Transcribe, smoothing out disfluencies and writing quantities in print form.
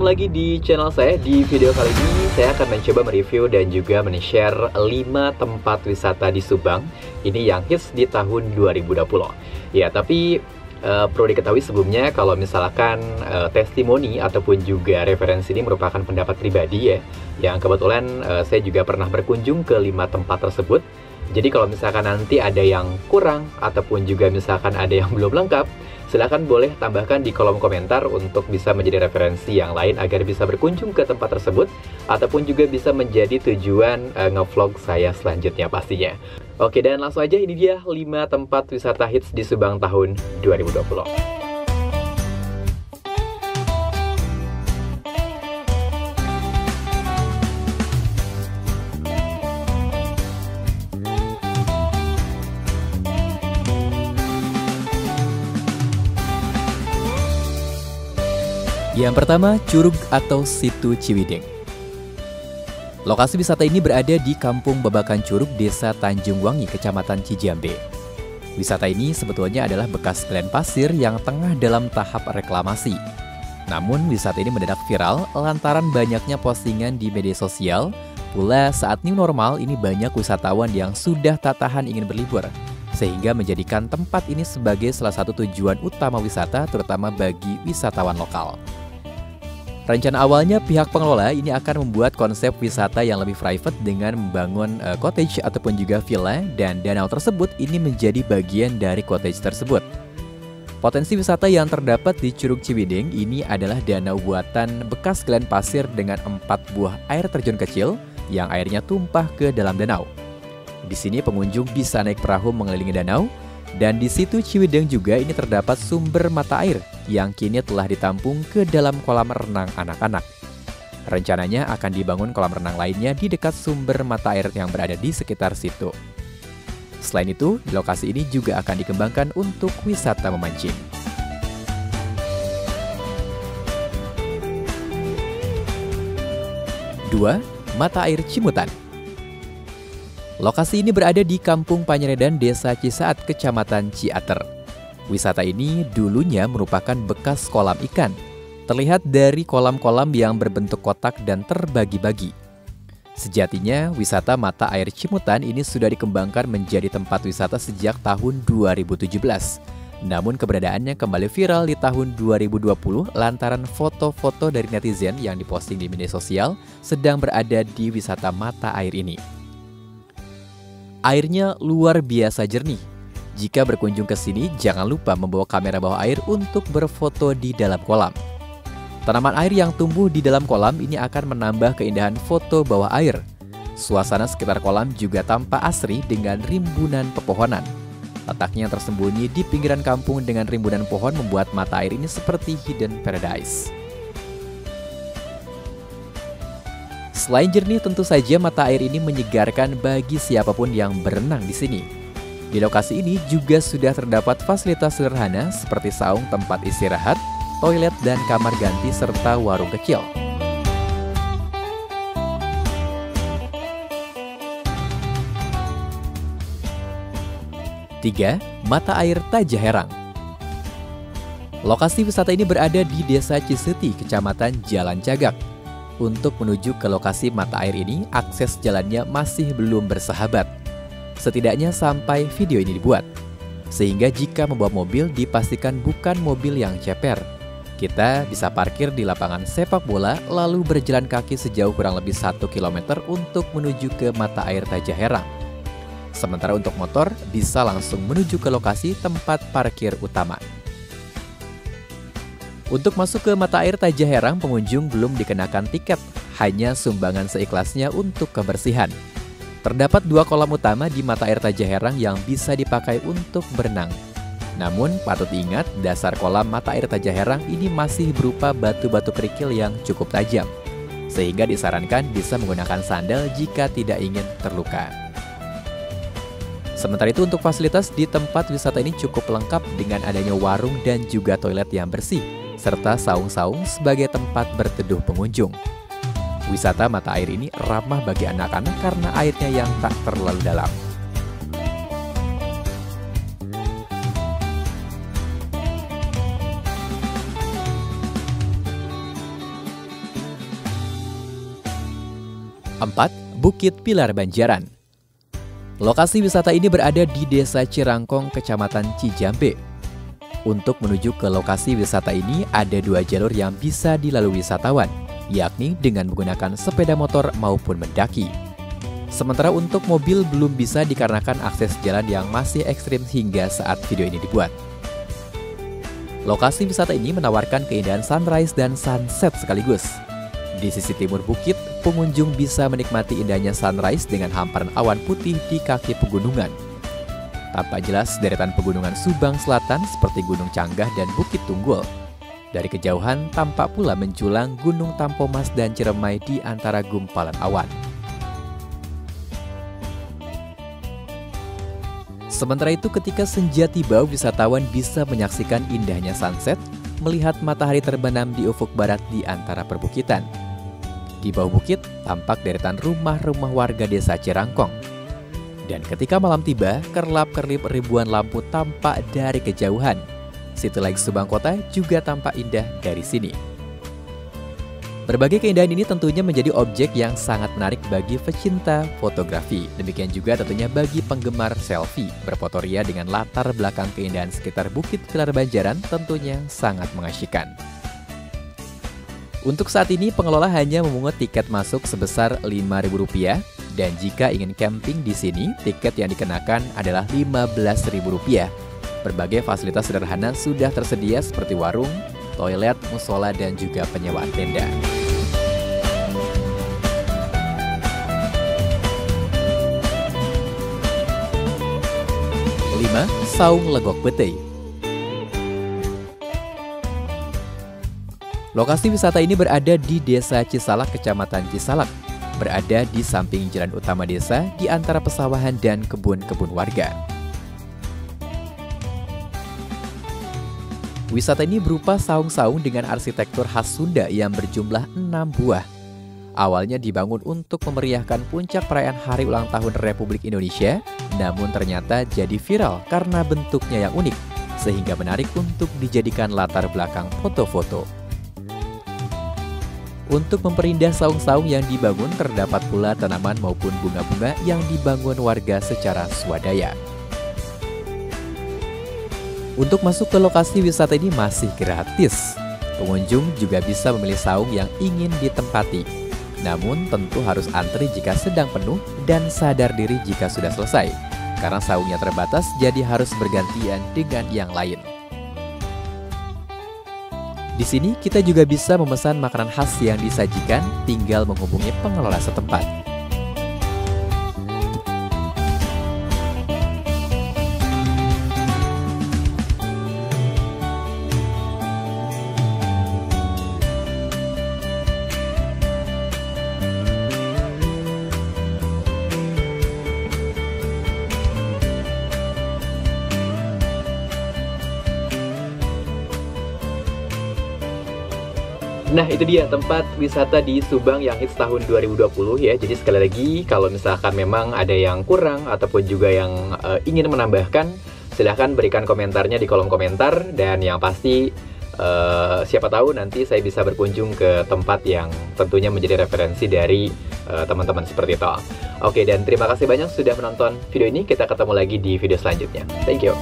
ketemu lagi di channel saya. Di video kali ini saya akan mencoba mereview dan juga men-share 5 tempat wisata di Subang. Ini yang hits di tahun 2020. Ya, tapi perlu diketahui sebelumnya kalau misalkan testimoni ataupun juga referensi ini merupakan pendapat pribadi ya. Yang kebetulan saya juga pernah berkunjung ke 5 tempat tersebut. Jadi kalau misalkan nanti ada yang kurang ataupun juga misalkan ada yang belum lengkap, silahkan boleh tambahkan di kolom komentar untuk bisa menjadi referensi yang lain agar bisa berkunjung ke tempat tersebut ataupun juga bisa menjadi tujuan ngevlog saya selanjutnya pastinya. Oke, dan langsung aja, ini dia 5 tempat wisata hits di Subang tahun 2020. Yang pertama, Curug atau Situ Ciwideng. Lokasi wisata ini berada di Kampung Babakan Curug, Desa Tanjung Wangi, Kecamatan Cijambe. Wisata ini sebetulnya adalah bekas glen pasir yang tengah dalam tahap reklamasi. Namun, wisata ini mendadak viral lantaran banyaknya postingan di media sosial. Pula saat new normal ini banyak wisatawan yang sudah tak tahan ingin berlibur, sehingga menjadikan tempat ini sebagai salah satu tujuan utama wisata, terutama bagi wisatawan lokal. Rencana awalnya pihak pengelola ini akan membuat konsep wisata yang lebih private dengan membangun cottage ataupun juga villa, dan danau tersebut ini menjadi bagian dari cottage tersebut. Potensi wisata yang terdapat di Curug Ciwideng ini adalah danau buatan bekas glen pasir dengan 4 buah air terjun kecil yang airnya tumpah ke dalam danau. Di sini pengunjung bisa naik perahu mengelilingi danau, dan di Situ Ciwideng juga ini terdapat sumber mata air yang kini telah ditampung ke dalam kolam renang anak-anak. Rencananya akan dibangun kolam renang lainnya di dekat sumber mata air yang berada di sekitar situ. Selain itu, di lokasi ini juga akan dikembangkan untuk wisata memancing. Dua, Mata Air Cimutan. Lokasi ini berada di Kampung Panyeredan, Desa Cisaat, Kecamatan Ciater. Wisata ini dulunya merupakan bekas kolam ikan. Terlihat dari kolam-kolam yang berbentuk kotak dan terbagi-bagi. Sejatinya, wisata Mata Air Cimutan ini sudah dikembangkan menjadi tempat wisata sejak tahun 2017. Namun keberadaannya kembali viral di tahun 2020 lantaran foto-foto dari netizen yang diposting di media sosial sedang berada di wisata mata air ini. Airnya luar biasa jernih. Jika berkunjung ke sini, jangan lupa membawa kamera bawah air untuk berfoto di dalam kolam. Tanaman air yang tumbuh di dalam kolam ini akan menambah keindahan foto bawah air. Suasana sekitar kolam juga tampak asri dengan rimbunan pepohonan. Letaknya yang tersembunyi di pinggiran kampung dengan rimbunan pohon membuat mata air ini seperti hidden paradise. Selain jernih, tentu saja mata air ini menyegarkan bagi siapapun yang berenang di sini. Di lokasi ini juga sudah terdapat fasilitas sederhana seperti saung tempat istirahat, toilet dan kamar ganti serta warung kecil. Tiga, Mata Air Tajaherang. Lokasi wisata ini berada di Desa Ciseti, Kecamatan Jalan Cagak. Untuk menuju ke lokasi mata air ini, akses jalannya masih belum bersahabat. Setidaknya sampai video ini dibuat. Sehingga jika membawa mobil, dipastikan bukan mobil yang ceper. Kita bisa parkir di lapangan sepak bola, lalu berjalan kaki sejauh kurang lebih 1 km untuk menuju ke Mata Air Tajaherang. Sementara untuk motor, bisa langsung menuju ke lokasi tempat parkir utama. Untuk masuk ke Mata Air Tajaherang, pengunjung belum dikenakan tiket, hanya sumbangan seikhlasnya untuk kebersihan. Terdapat 2 kolam utama di Mata Air Tajaherang yang bisa dipakai untuk berenang. Namun, patut diingat, dasar kolam Mata Air Tajaherang ini masih berupa batu-batu kerikil yang cukup tajam, sehingga disarankan bisa menggunakan sandal jika tidak ingin terluka. Sementara itu, untuk fasilitas di tempat wisata ini cukup lengkap dengan adanya warung dan juga toilet yang bersih, serta saung-saung sebagai tempat berteduh pengunjung. Wisata mata air ini ramah bagi anak-anak karena airnya yang tak terlalu dalam. 4. Bukit Pilar Banjaran. Lokasi wisata ini berada di Desa Cirangkong, Kecamatan Cijambe. Untuk menuju ke lokasi wisata ini ada 2 jalur yang bisa dilalui wisatawan, yakni dengan menggunakan sepeda motor maupun mendaki. Sementara untuk mobil belum bisa dikarenakan akses jalan yang masih ekstrim hingga saat video ini dibuat. Lokasi wisata ini menawarkan keindahan sunrise dan sunset sekaligus. Di sisi timur bukit, pengunjung bisa menikmati indahnya sunrise dengan hamparan awan putih di kaki pegunungan. Tampak jelas deretan pegunungan Subang Selatan seperti Gunung Canggah dan Bukit Tunggul. Dari kejauhan tampak pula menjulang Gunung Tampomas dan Ciremai di antara gumpalan awan. Sementara itu ketika senja tiba, wisatawan bisa menyaksikan indahnya sunset, melihat matahari terbenam di ufuk barat di antara perbukitan. Di bawah bukit tampak deretan rumah-rumah warga desa Cirangkong. Dan ketika malam tiba, kerlap-kerlip ribuan lampu tampak dari kejauhan. Situ Lake Subang Kota juga tampak indah dari sini. Berbagai keindahan ini tentunya menjadi objek yang sangat menarik bagi pecinta fotografi. Demikian juga tentunya bagi penggemar selfie. Berfotoria dengan latar belakang keindahan sekitar Bukit Pilar Banjaran tentunya sangat mengasyikkan. Untuk saat ini pengelola hanya memungut tiket masuk sebesar Rp5.000 dan jika ingin camping di sini, tiket yang dikenakan adalah Rp15.000. Berbagai fasilitas sederhana sudah tersedia seperti warung, toilet, musola, dan juga penyewaan tenda. 5. Saung Legok Betei. Lokasi wisata ini berada di Desa Cisalak, Kecamatan Cisalak, berada di samping jalan utama desa di antara pesawahan dan kebun-kebun warga. Wisata ini berupa saung-saung dengan arsitektur khas Sunda yang berjumlah 6 buah. Awalnya dibangun untuk memeriahkan puncak perayaan Hari Ulang Tahun Republik Indonesia, namun ternyata jadi viral karena bentuknya yang unik, sehingga menarik untuk dijadikan latar belakang foto-foto. Untuk memperindah saung-saung yang dibangun, terdapat pula tanaman maupun bunga-bunga yang dibangun warga secara swadaya. Untuk masuk ke lokasi wisata ini masih gratis. Pengunjung juga bisa memilih saung yang ingin ditempati. Namun tentu harus antri jika sedang penuh dan sadar diri jika sudah selesai. Karena saungnya terbatas, jadi harus bergantian dengan yang lain. Di sini kita juga bisa memesan makanan khas yang disajikan, tinggal menghubungi pengelola setempat. Nah, itu dia tempat wisata di Subang yang hits tahun 2020 ya. Jadi sekali lagi, kalau misalkan memang ada yang kurang ataupun juga yang ingin menambahkan, silahkan berikan komentarnya di kolom komentar. Dan yang pasti, siapa tahu nanti saya bisa berkunjung ke tempat yang tentunya menjadi referensi dari teman-teman seperti itu. Oke, dan terima kasih banyak sudah menonton video ini. Kita ketemu lagi di video selanjutnya. Thank you.